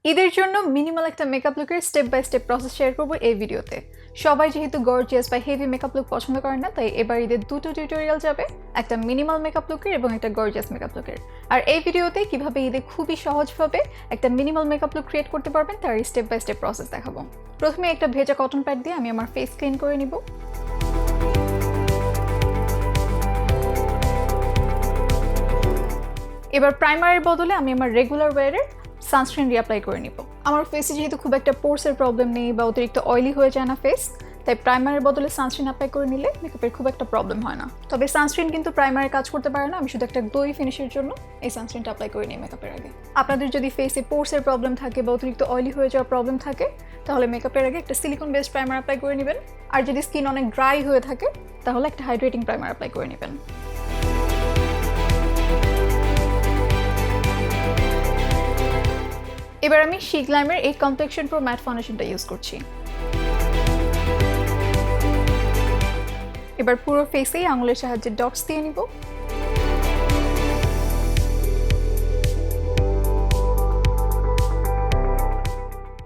ঈদের জন্য মিনিমাল একটা মেকআপ লুকের step by step process share করব এই ভিডিওতে। সবাই যেহেতু গর্জিয়াস বা হেভি মেকআপ লুক পছন্দ করেন না, তাই এবার ঈদের দুটো টিউটোরিয়াল যাবে, একটা মিনিমাল মেকআপ লুকের এবং একটা গর্জিয়াস মেকআপ লুকের। আর এই ভিডিওতে কিভাবে ঈদে খুবই সহজভাবে একটা মিনিমাল মেকআপ লুক ক্রিয়েট করতে পারবেন তার স্টেপ বাই স্টেপ প্রসেস দেখাবো। প্রথমে একটা ভেজা কটন প্যাড দিয়ে আমি আমার ফেস ক্লিন করে নিব। এবার প্রাইমারের বদলে আমি আমার রেগুলার ওয়্যারের সানস্ক্রিন রিঅ্যাপ্লাই করে নিব। আমার ফেসে যেহেতু খুব একটা পোর্সের প্রবলেম নেই বা অতিরিক্ত অয়েলি হয়ে যায় না ফেস, তাই প্রাইমারের বদলে সানস্ক্রিন অ্যাপ্লাই করে নিলে মেকআপের খুব একটা প্রবলেম হয় না। তবে সানস্ক্রিন কিন্তু প্রাইমারের কাজ করতে পারে না, আমি শুধু একটা গ্লোই ফিনিশের জন্য এই সানস্ক্রিনটা অ্যাপ্লাই করে নিই মেকআপের আগে। আপনাদের যদি ফেসে পোর্সের প্রবলেম থাকে বা অতিরিক্ত অয়েলি হয়ে যাওয়ার প্রবলেম থাকে, তাহলে মেকআপের আগে একটা সিলিকন বেসড প্রাইমার অ্যাপ্লাই করে নেবেন। আর যদি স্কিন অনেক ড্রাই হয়ে থাকে, তাহলে একটা হাইড্রেটিং প্রাইমার অ্যাপ্লাই করে নেবেন। এবার আমি শিগ্লামের এই কমপ্লেকশন প্রো ম্যাট ফাউন্ডেশনটা ইউজ করছি। এবার পুরো ফেসেই আঙুলের সাহায্যে ডটস দিয়ে নিব।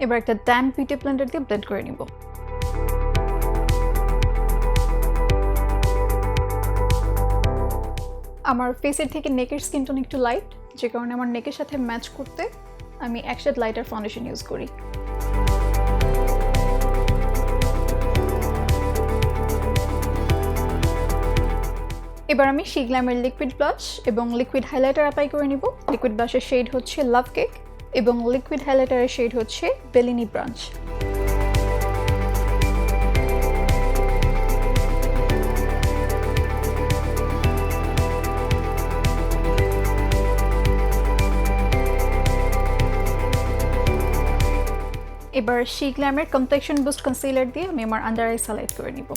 এবার একটা ড্যাম্প বিউটি ব্লেন্ডার দিয়ে ব্লেন্ড করে নিব। আমার ফেসের থেকে নেকের স্কিন টোন একটু লাইট, যে কারণে আমার নেকের সাথে ম্যাচ করতে আমি এক শেড লাইটার ফাউন্ডেশন ইউজ করি। এবার আমি শিগ্লামের লিকুইড ব্লাশ এবং লিকুইড হাইলাইটার অ্যাপ্লাই করে নিব। লিকুইড ব্লাশের শেড হচ্ছে লাভ কেক এবং লিকুইড হাইলাইটারের শেড হচ্ছে বেলিনি ব্রাঞ্চ। এবার শিগ্লামের কমপ্লেকশন বুস্ট কনসিলার দিয়ে আমি আমার আন্ডার আইস হাইলাইট করে নিব।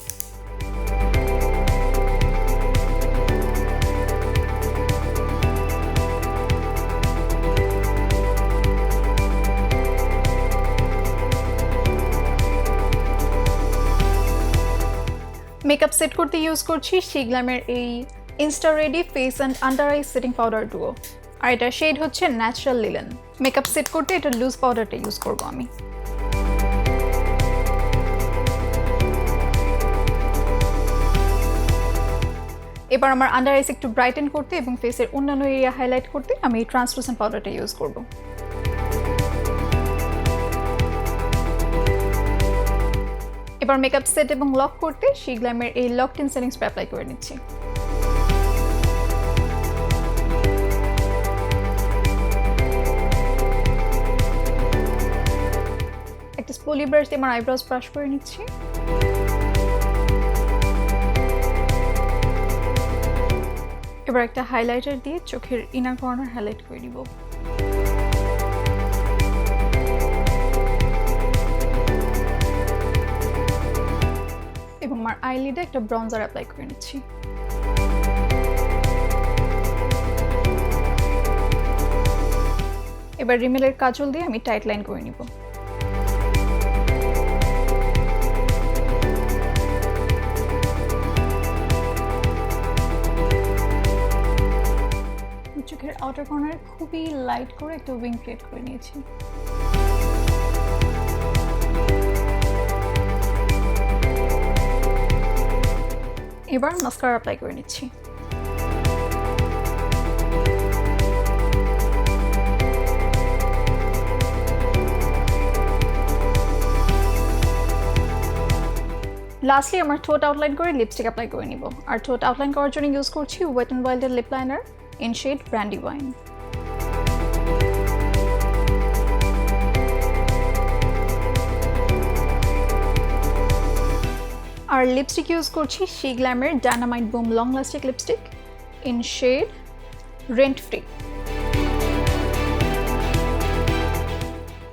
মেকআপ সেট করতে ইউজ করছি শিগ্লামের এই insta ready face and under eyes setting powder duo, আর এটা শেড হচ্ছে ন্যাচারাল লিলেন। মেকআপ সেট করতে এটা লুজ পাউডারটা ইউজ করব আমি। এবার আমার আন্ডার আইস একটু ব্রাইটেন করতে এবং ফেসের অন্যান্য এরিয়া হাইলাইট করতে আমি এই ট্রান্সলুসেন্ট পাউডারটা ইউজ করব। এবার মেকআপ সেট এবং লক করতে শিগ্লামের এই locked in setting spray apply করে নিচ্ছি। একটা স্পোলি ব্রাশ দিয়ে আমার আইব্রোজ ব্রাশ করে নিচ্ছি। এবার একটা হাইলাইটার দিয়ে চোখের ইনার কর্নার হাইলাইট করে দিব। এবং আমার আইলিডে একটা ব্রঞ্জার অ্যাপ্লাই করে নিচ্ছি। এবার রিমেলের কাজল দিয়ে আমি টাইট লাইন করে নিব। চোখের আউটার কর্নারে খুবই লাইট করে একটা উইং ক্রিয়েট করে নিয়েছি। এবার মাস্কারা অ্যাপ্লাই করে নিচ্ছি। লাস্টলি আমার ঠোঁট আউটলাইন করে লিপস্টিক অ্যাপ্লাই করে নিব। আর ঠোঁট আউটলাইন করার জন্য ইউজ করছি ওয়েট অ্যান্ড ওয়াইল্ডের lip liner in shade Brandywine. আর লিপস্টিক ইউজ করছি শিগ্লামের dynamite boom long lasting lipstick in shade Rent Free.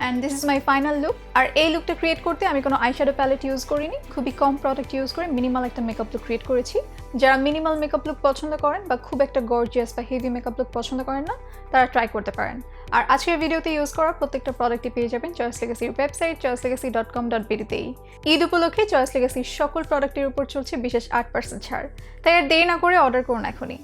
And this is my final look. আর এই লুকটা ক্রিয়েট করতে আমি কোনো আইশ্যাডো প্যালেট ইউজ করিনি, খুবই কম প্রোডাক্ট ইউজ করে মিনিমাল একটা মেকআপ লুক ক্রিয়েট করেছি। যারা মিনিমাল মেকআপ লুক পছন্দ করেন বা খুব একটা গর্জিয়াস বা হেভি মেকআপ লুক পছন্দ করেন না, তারা ট্রাই করতে পারেন। আর আজকের ভিডিওতে ইউজ করা প্রত্যেকটা প্রোডাক্টই পেয়ে যাবেন চয়েস লেগেসির ওয়েবসাইট choicelegacy.com.bd-তেই। ঈদ উপলক্ষে চয়েস লেগেসির সকল প্রোডাক্টের উপর চলছে বিশেষ 8% ছাড়, তাই আর দেরি না করে অর্ডার করুন এখনই।